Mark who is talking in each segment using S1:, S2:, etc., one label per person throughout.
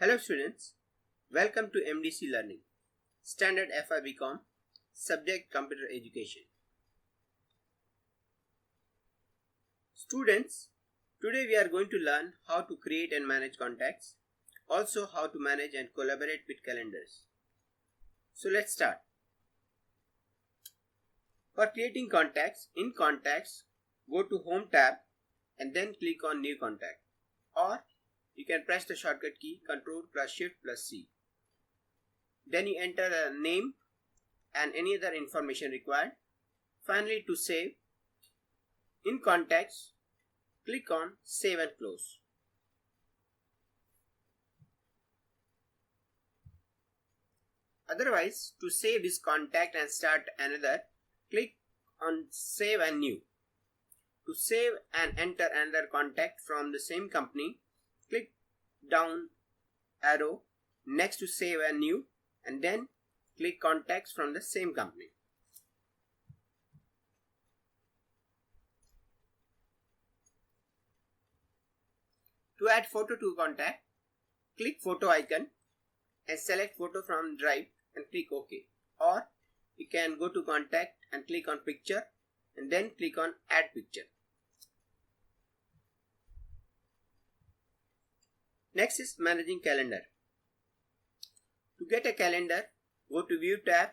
S1: Hello students, welcome to MDC Learning, Standard FI BCom, Subject Computer Education. Students, today we are going to learn how to create and manage contacts, also how to manage and collaborate with calendars. So let's start. For creating contacts, in Contacts, go to Home tab and then click on New Contact, or you can press the shortcut key Ctrl plus Shift plus C. Then you enter a name and any other information required. Finally, to save, in Contacts, click on Save and Close. Otherwise, to save this contact and start another, click on Save and New. To save and enter another contact from the same company, click down arrow next to Save and New and then click Contacts from the same company. To add photo to contact, click photo icon and select photo from drive and click OK. Or you can go to contact and click on picture and then click on add picture. Next is managing calendar. To get a calendar, go to View tab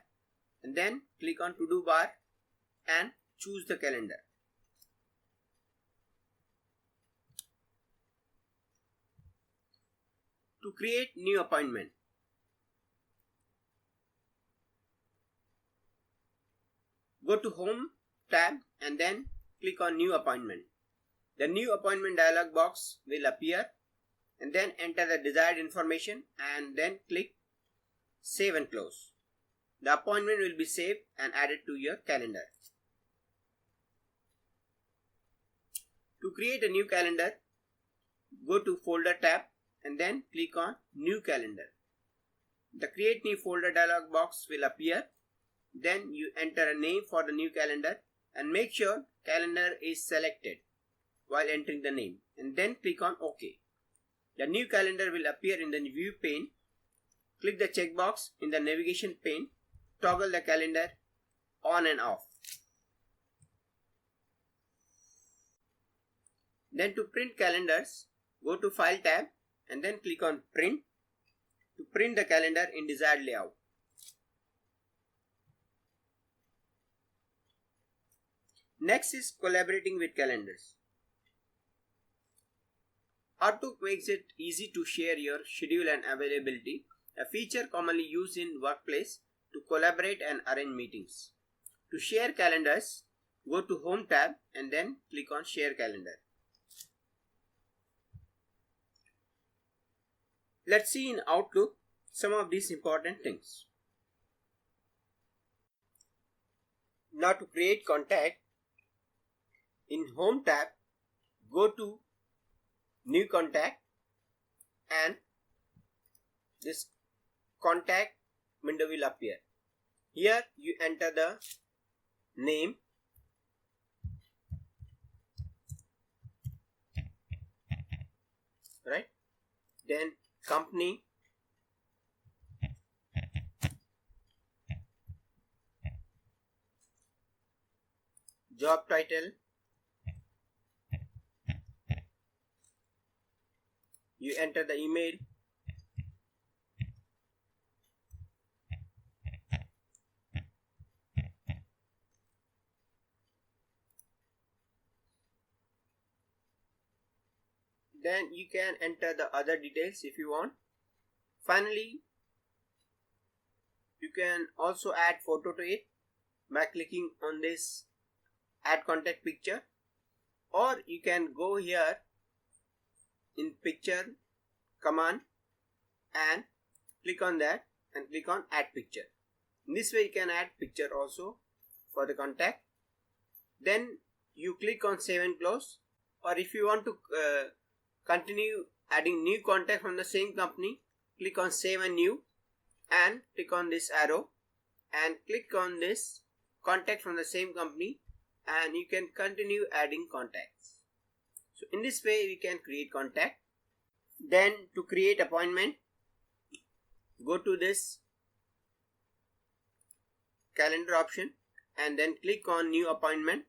S1: and then click on To Do bar and choose the calendar. To create new appointment, go to Home tab and then click on New Appointment. The New Appointment dialog box will appear and then enter the desired information and then click Save and Close. The appointment will be saved and added to your calendar. To create a new calendar, go to Folder tab and then click on New Calendar. The Create New Folder dialog box will appear. Then you enter a name for the new calendar and make sure calendar is selected while entering the name and then click on OK. The new calendar will appear in the View pane. Click the checkbox in the navigation pane. Toggle the calendar on and off. Then to print calendars, go to File tab and then click on Print to print the calendar in desired layout. Next is collaborating with calendars. Outlook makes it easy to share your schedule and availability, a feature commonly used in workplace to collaborate and arrange meetings. To share calendars, go to Home tab and then click on Share Calendar. Let's see in Outlook some of these important things. Now to create contact, in Home tab, go to New Contact and this contact window will appear. Here you enter the name, right? Then company, job title, you enter the email, then you can enter the other details if you want. Finally, you can also add photo to it by clicking on this Add Contact Picture, or you can go here in Picture command and click on that and click on Add Picture. In this way you can add picture also for the contact. Then you click on Save and Close, or if you want to continue adding new contact from the same company, click on Save and New and click on this arrow and click on this contact from the same company and you can continue adding contacts. So in this way we can create contact. Then to create appointment, go to this calendar option and then click on new appointment.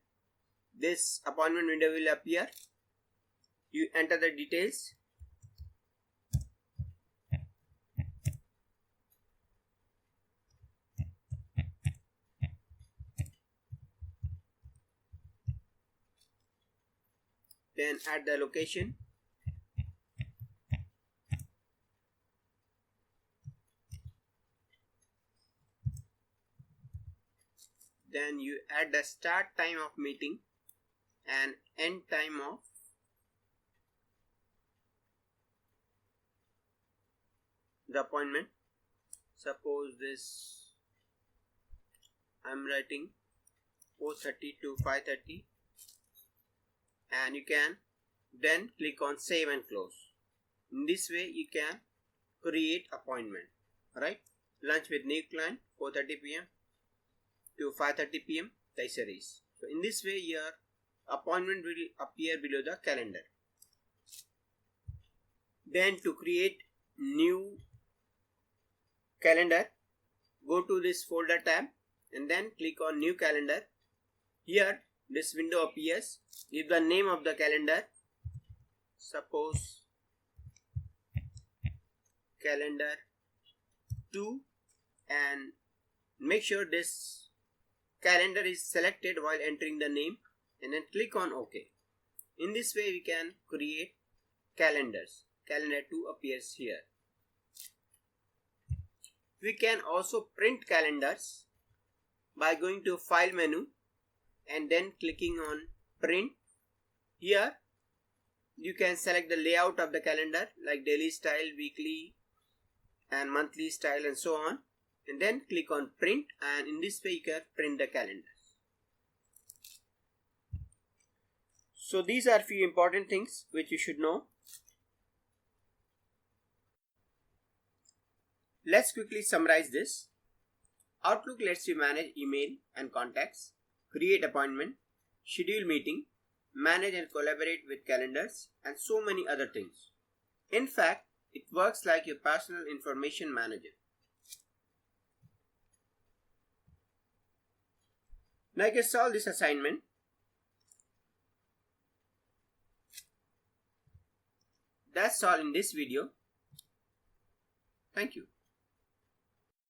S1: This appointment window will appear. You enter the details. Then add the location. Then you add the start time of meeting and end time of the appointment. Suppose this I'm writing 4:30 to 5:30, and you can then click on save and close. In this way you can create appointment, right? Lunch with new client 4:30 p.m. to 5:30 p.m. Taisaris. So in this way your appointment will appear below the calendar. Then to create new calendar, go to this folder tab and then click on new calendar. Here this window appears. Give the name of the calendar. Suppose calendar 2, and make sure this calendar is selected while entering the name, and then click on OK. In this way we can create calendars. Calendar 2 appears here. We can also print calendars by going to File menu and then clicking on Print. Here you can select the layout of the calendar like daily style, weekly and monthly style and so on, and then click on Print, and in this way you can print the calendars. So these are few important things which you should know. Let's quickly summarize this. Outlook lets you manage email and contacts, create appointment, schedule meeting, manage and collaborate with calendars, and so many other things. In fact, it works like your personal information manager. Now you can solve this assignment. That's all in this video. Thank you.